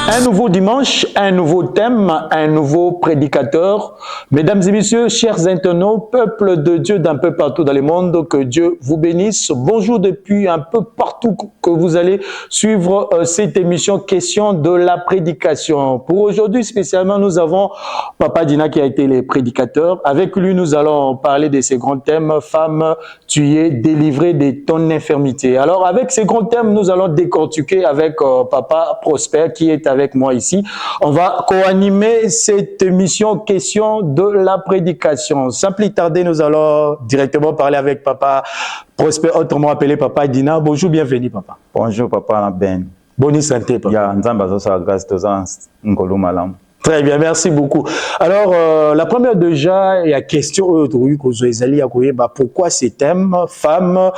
Un nouveau dimanche, un nouveau thème, un nouveau prédicateur. Mesdames et messieurs, chers internautes, peuple de Dieu d'un peu partout dans le monde, que Dieu vous bénisse. Bonjour depuis un peu partout que vous allez suivre cette émission Question de la prédication. Pour aujourd'hui spécialement, nous avons Papa Dina qui a été le prédicateur. Avec lui, nous allons parler de ces grands thèmes. Femme, tu es délivrée de ton infirmité. Alors avec ces grands thèmes, nous allons décortiquer avec Papa Prosper qui est avec moi ici. On va co-animer cette émission Question de la prédication. Sans plus tarder, nous allons directement parler avec Papa Prosper, autrement appelé Papa Dina. Bonjour, bienvenue Papa. Bonjour Papa Ben. Bonne santé Papa. Très bien, merci beaucoup. Alors, la première déjà, il y a question pourquoi ce thème, femme,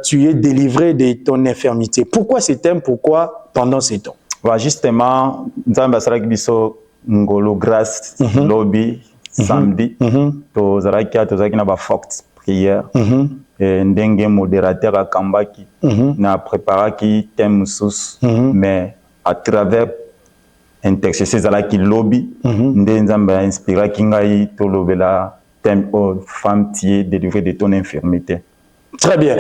tu es délivrée de ton infirmité. Pourquoi ce thème, pourquoi pendant ces temps? Justement, Nzamba Sarak Biso Ngolo grâce lobby samedi, tozaki na ba forte prière. Ndenge modérateur à Kambaki na préparaki thème sous, mais à travers intercession zalaki lobby nde Nzamba inspira kingai to lobela thème femme tié délivrée de ton infirmité. Très bien.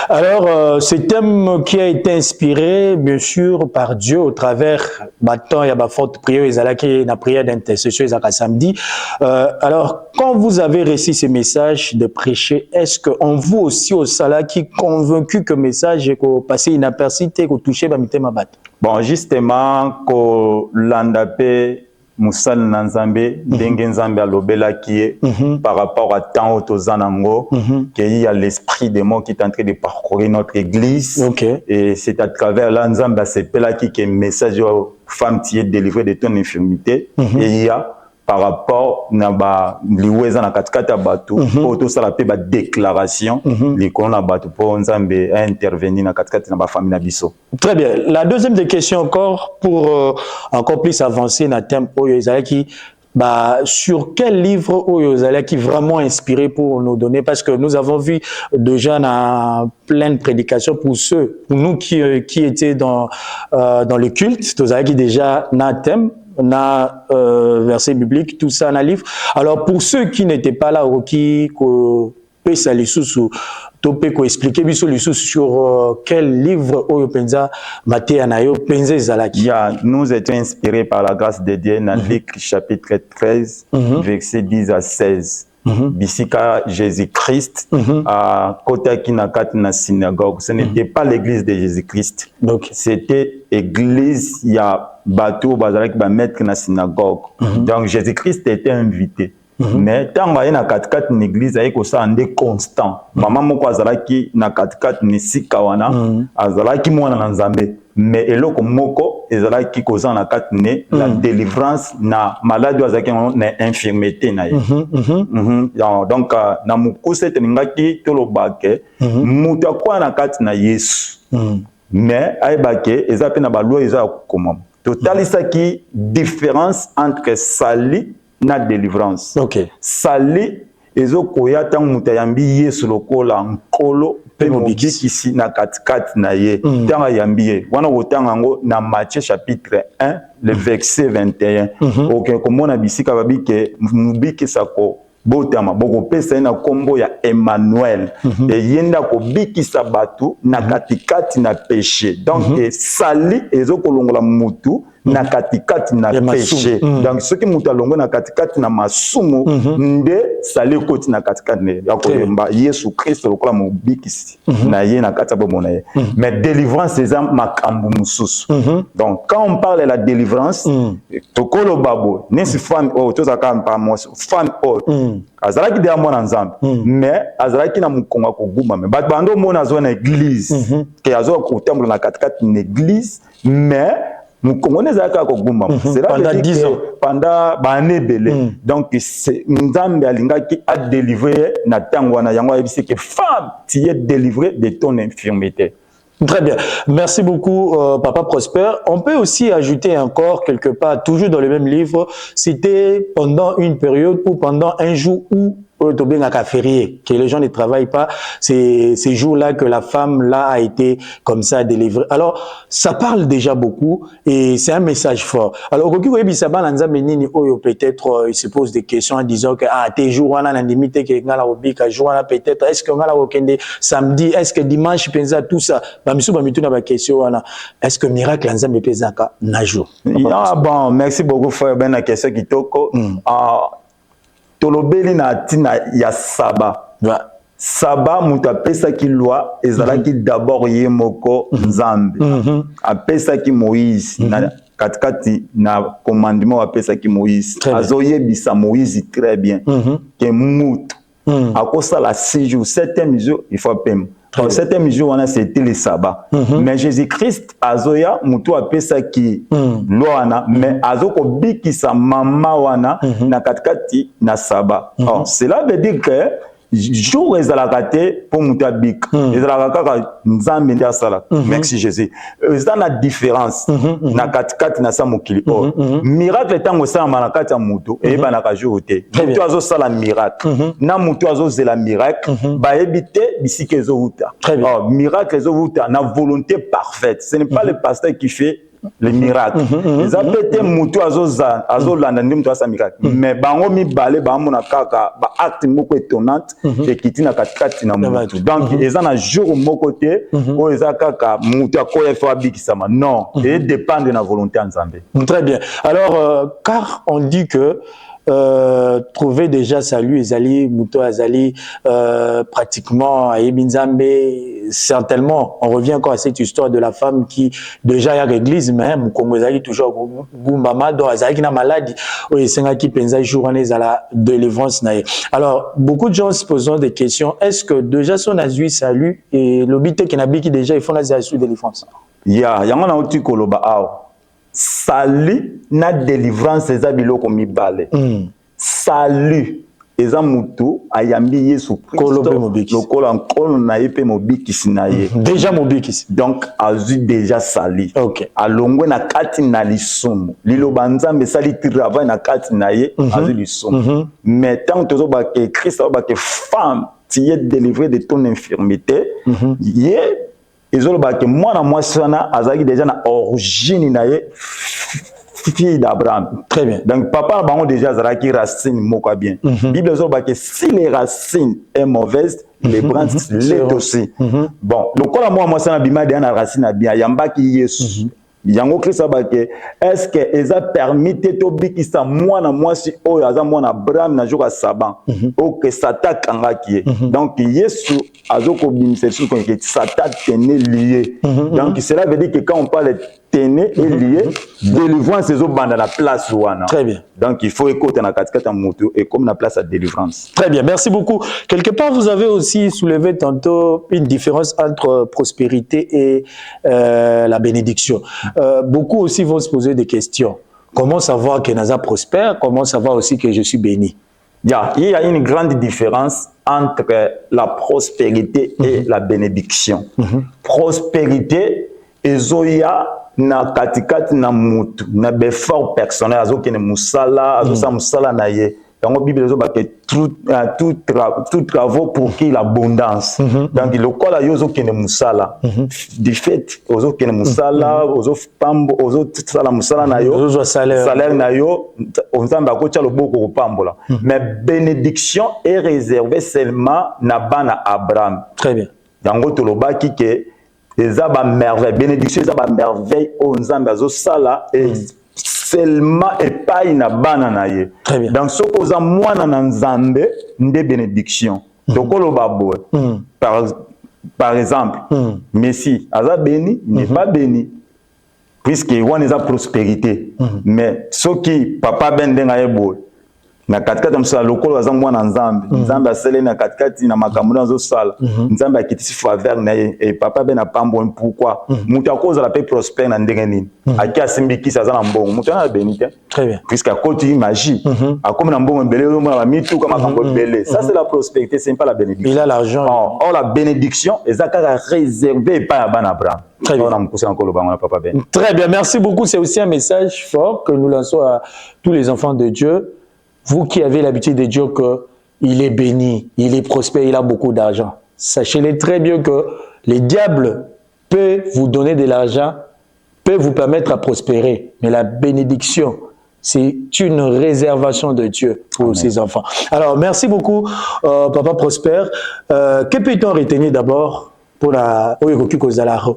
Alors, ce thème qui a été inspiré, bien sûr, par Dieu au travers, maintenant, il y a ma forte prière, il y a la prière d'intercession, il y a samedi. Alors, quand vous avez reçu ces messages de prêcher, est-ce qu'on vous aussi, au Sala, qui est convaincu que le message est passé inaperçu, que touché, bon, justement, que l'andapé, Moussal Nanzambe, Dengue Nzambe alobela qui est par rapport à tant autozanango, qu'il y a l'esprit des mots qui est en train de parcourir notre église. Et c'est à travers là Nzambe sepela qui est message aux femmes qui est délivrée de ton infirmité. Et il y a par rapport na ba liweza na katikata batu auto sala pe ba déclaration les kona batu pour Nzambe a intervenir na katikata na ba famille na biso. Très bien. La deuxième des questions encore pour encore plus avancer na thème qui sur quel livre Oyozala qui vraiment inspiré pour nous donner, parce que nous avons vu déjà dans plein de prédications pour nous qui étaient dans le culte, qui déjà na thème, na verset biblique, tout ça na livre. Alors pour ceux qui n'étaient pas là ou qui peut s'aller sous topé ko expliquer biso sur quel livre Oyo Penza Maté Anayo Penza Zalaki. Nous étions inspirés par la grâce de Dieu dans Luc chapitre 13 verset 10 à 16. Bisika Jésus-Christ à côté qui n'a qu'à na synagogue. Ce n'était pas l'église de Jésus-Christ. C'était l'église il y a bateau bazalaki ba mettre na synagogue. Donc Jésus-Christ était invité. Mais tant que na katkat l'église ayi ko sa ande constant. Maman moko azalaki na katkat ni sikawana azalaki mwana na Nzambe. Mais eloko moko ezalaki ko za na katne la délivrance na maladie azalaki na infirmité na ye. Donc na mukuse teningaki tolobake mutu akwa na kat na Yesu. Mais ayebake ezape na balwa eza kokoma. Totalisaki différence entre sali na délivrance. Sali ezo koya tang mutayambi Yesu lokola nkolo pe mobikisi na katikati na ye tanga yambiye wana wotanga ngo na Matthieu chapitre 1 le verset 21 komona bisika babike mubikisa ko botama boko pesa na kombo ya Emmanuel yenda ko bikisa batu na katikati na péché. Donc sali ezo kolongola mutu na katikati na péché. Donc ce qui muta longo na katikati na masumu nde sali koti na katikati ya koyemba Yesu Christ lokola mobikisi na ye na kati bomona ye. Mais délivrance c'est makambu mususu. Donc quand on parle de la délivrance tokolo babo nesi femme tozaka pa femme azalaki de mwana Nzambe mais azalaki na mukonga ko guma mais bato bando mona zo na église ke azo ko tambola na katikati na église mais Mukongone zaka ko guma pendant 10 ans pendant bané belé. Donc c'est Nzambe alinga qui a délivré na tango na yango ebisi que femme tu es délivrée de ton infirmité. Très bien. Merci beaucoup, Papa Prosper. On peut aussi ajouter encore quelque part, toujours dans le même livre, c'était pendant une période ou pendant un jour où férié, que les gens ne travaillent pas, c'est ces jours-là que la femme là a été comme ça délivrée. Alors, ça parle déjà beaucoup et c'est un message fort. Alors, peut-être il se pose des questions en disant que tes jours on a la limite que ngala obika jour peut-être est-ce que ngala okende samedi, est-ce que dimanche penza tout ça. Est-ce que miracle nzambe pezaka na jour? Ah bon, merci beaucoup frère ben la question kitoko. Tolobeli na tina ya saba. Saba muta pesa ki loi ezalaki d'abord yemoko nzambe. Apesa ki Moïse na katikati na commandement wa pesa ki Moïse. Azoyebisa Moïse très bien que mutu akosa la 6 jours 7e jour il faut payer. Donc, 7e jour, c'était le sabbat. Mais Jésus-Christ, Azoya, Moutou a pesa ki loana, mais Azoko biki sa mama wana, na katkati na sabbat. Cela veut dire que jour ils allaient rater pour Moutou a bik. Ils allaient rater nzambe ndia sala. Merci Jésus. C'est la différence. Na katkati na samokili. Miracle tango sa manakati ya Moutou et ba na kajoute. Moutou azo sala miracle. Na Moutou azo zela miracle. Ba ebite bisike ezo miracle ezovuta na volonté parfaite. Ce n'est pas le pasteur qui fait le miracle. Les appétés mutu azolanda ndi mutu asa miracle. Mais bango mibale bango na kaka ba acte moko étonnante et qui na katikati na mutu. Donc eza na jour moko te o eza kaka mutu akoya fa bikisama. Non, et dépend de la volonté nzambe. Très bien. Alors car on dit que trouver déjà salut Ezali Muto Azali pratiquement à Ebinzambe, certainement on revient encore à cette histoire de la femme qui déjà y a l'église mais Mukongo Ezali toujours Gumbama do Azali qui na maladie oui c'est qui pensa jour à la délivrance naïe. Alors beaucoup de gens se posent des questions, est-ce que déjà son azui salut et l'obité qui n'a qui déjà ils font la délivrance? Ya yangona uti koloba ao salut na délivrance eza biloko mibale. Salut eza mutu ayambi Yesu Christ lokola nkolo na ye pe mobikisi na ye. Déjà mobikisi. Donc azu déjà sali. OK. Alongwe na kati na lisumu. Liloba nzambe sali travail na kati na ye azu lisumu. Mais tant que ba que Christ ba que femme tu es délivrée de ton infirmité. Ye ezoloba que moi sana azaki déjà na origine na ye fille d'Abraham. Très bien. Donc papa bango déjà zaraki racine moko bien. Bible ezoloba que si les racines est mauvaise, les branches l'est aussi. Bon, le kola moi sana bima de na racine bien yambaki Yesu. Yango Christ abake est-ce que eza permis to bikisa mwana mwasi oyo aza mwana Abraham na jour saban o que Satan kangaki. Donc Yesu azoko bimisa sur que Satan tenait lié. Donc cela veut dire que quand on parle tenait et lié, délivrance c'est au banda la place ouana. Très bien. Donc il faut écouter na katikata mutu et comme la place à délivrance. Très bien, merci beaucoup. Quelque part vous avez aussi soulevé tantôt une différence entre prospérité et la bénédiction. Beaucoup aussi vont se poser des questions. Comment savoir que Naza prospère? Comment savoir aussi que je suis béni? Il y a une grande différence entre la prospérité et la bénédiction. Prospérité, ezoya na katikati na mutu, na befort personnel, azo kene musala, azo sa musala na ye. Dans la Bible, tout travaux pour qu'il l'abondance. Donc, le col a yozo kene musala. Du fait, ozo kene musala, ozo pambo, ozo sala musala na yo, salaire na yo, on s'en va coacher le boko pambola. Mais bénédiction est réservée seulement na bana Abraham. Très bien. Dans le baki ke ezaba merveille, bénédiction ezaba merveille, on s'en va zo sala et seulement epai na bana na ye. Très bien. Donc soko za mwana na nzambe nde bénédiction. Donc le babo par exemple, Messi aza béni, n'est pas béni puisque on est à prospérité. Mais ce qui papa ben denga yebo na katikati msala lokolo aza mwana nzambe. Nzambe asele na katikati na makambo na zo sala. Nzambe akitisi faveur na ye et papa ben apambo pourquoi mutu akoza la paix prospère na ndenge nini. Aki asimbikisa aza na mbongo mutu na bénité. Très bien. Puisque à côté magie akomi na mbongo mbele yo mwana mitu kama makambo mbele. Ça c'est la prospérité, c'est pas la bénédiction. Il a l'argent. Or la bénédiction ezaka réservée par Abraham. Très bien. Très bien, merci beaucoup. C'est aussi un message fort que nous lançons à tous les enfants de Dieu. Vous qui avez l'habitude de dire que il est béni, il est prospère, il a beaucoup d'argent. Sachez-le très bien que les diables peuvent vous donner de l'argent, peuvent vous permettre à prospérer, mais la bénédiction, c'est une réservation de Dieu pour Amen. Ses enfants. Alors, merci beaucoup, Papa Prosper. Que peut-on retenir d'abord pour la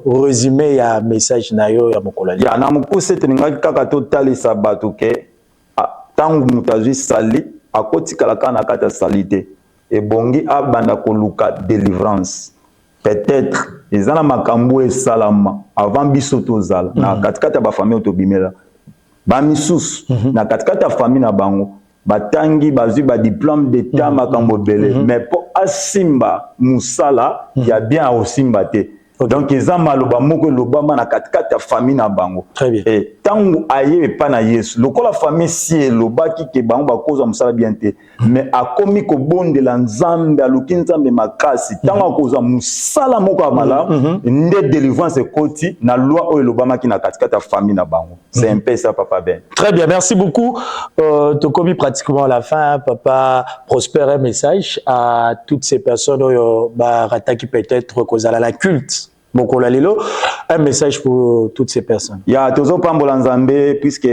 résumé ya message nayo ya mokolali? Ya na mukuse teningaki kaka totali sabato ke tangu mutazwi sali akotikala kana kata salite et bongi abanda koluka délivrance. Peut-être ezana makambo esalama avant biso tozala na katikata ba famille otobimela ba misusu na katikata famille na bango batangi bazwi ba diplôme d'état makambo belé mais pour asimba musala ya bien osimba te. Donc eza maloba moko lobama na katikata famille na bango. Très bien. Et tangu aye pa na Yesu lokola famille si lobaki ke bango bakoza musala bien te mais akomi ko bondela nzambe aluki nzambe makasi tangu akoza musala moko amala nde délivrance ekoti na loi oyo lobama ki na katikata famille na bango. C'est un peu ça Papa Ben. Très bien, merci beaucoup. Tokomi pratiquement à la fin, Papa Prosper, un message à toutes ces personnes qui peut-être causent la culte. Un message pour toutes ces personnes. Il y a toujours pas Nzambe puisque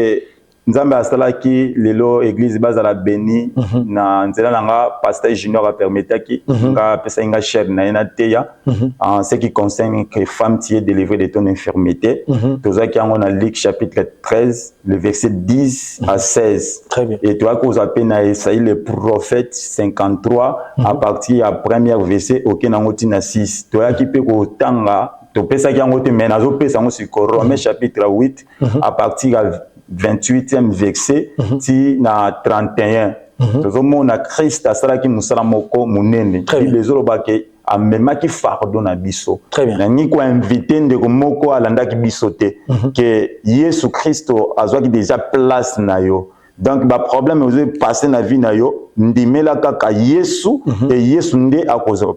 Nzambe asalaki lelo église bazala béni na nzela nanga pasteur junior a permetaki nga pesa nga cher na ena teya en ce qui concerne que femme tu es délivrée de ton infirmité. Tozaki yango na Luc chapitre 13 le verset 10 à 16. Très bien. Et toi qu'on appelle na Esaïe le prophète 53 à partir à premier verset auquel nango na 6. Toi qui peut ko tanga to pesa ki yango te mais nazo pesa ngo sur Romains chapitre 8 à partir à 28e verset ti na 31. Tozomona Christ asalaki musala moko munene les olobake amemaki fardeau na biso. Na niko invité ndeko moko alandaki biso te que Yesu Christo azwaki déjà place na yo. Donc ba problème oze passer na vie na yo ndimela kaka Yesu et Yesu nde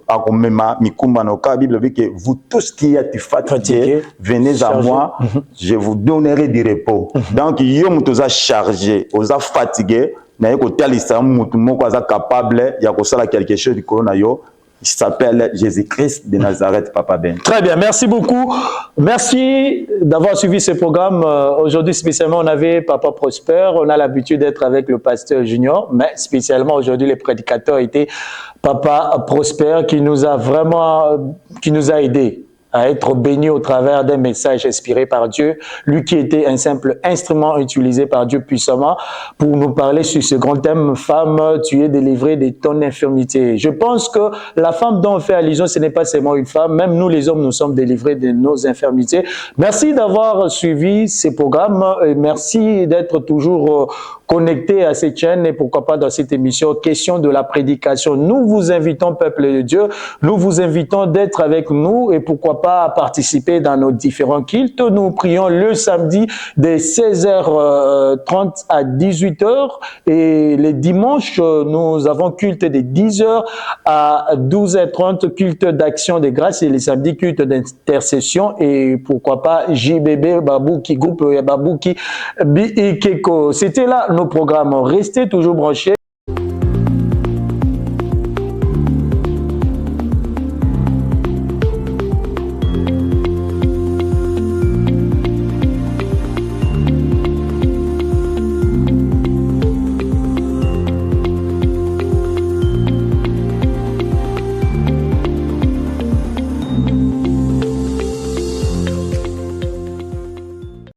akomema mikumba na ka Bible dit que vous tous qui êtes fatigués venez à moi je vous donnerai du repos. Donc yo mutoza chargé oza fatigué na yo kotalisa mutu moko aza capable ya kosala quelque chose du corona yo. Il s'appelle Jésus-Christ de Nazareth, Papa Ben. Très bien, merci beaucoup. Merci d'avoir suivi ce programme. Aujourd'hui, spécialement, on avait Papa Prosper. On a l'habitude d'être avec le pasteur Junior, mais spécialement aujourd'hui, les prédicateurs étaient Papa Prosper qui nous a vraiment, qui nous a aidés à être bénis au travers d'un message inspiré par Dieu, lui qui était un simple instrument utilisé par Dieu puissamment pour nous parler sur ce grand thème, femme, tu es délivrée de ton infirmité. Je pense que la femme dont on fait allusion, ce n'est pas seulement une femme, même nous les hommes, nous sommes délivrés de nos infirmités. Merci d'avoir suivi ces programmes et merci d'être toujours connecté à cette chaîne et pourquoi pas dans cette émission Question de la prédication. Nous vous invitons, peuple de Dieu, nous vous invitons d'être avec nous et pourquoi pas participer dans nos différents cultes. Nous prions le samedi de 16h30 à 18h et les dimanches, nous avons culte de 10h à 12h30, culte d'action de grâce et les samedis, culte d'intercession et pourquoi pas JBB, Babouki, groupe Babouki, Biikeko. C'était là nos programmes. Restez toujours branchés.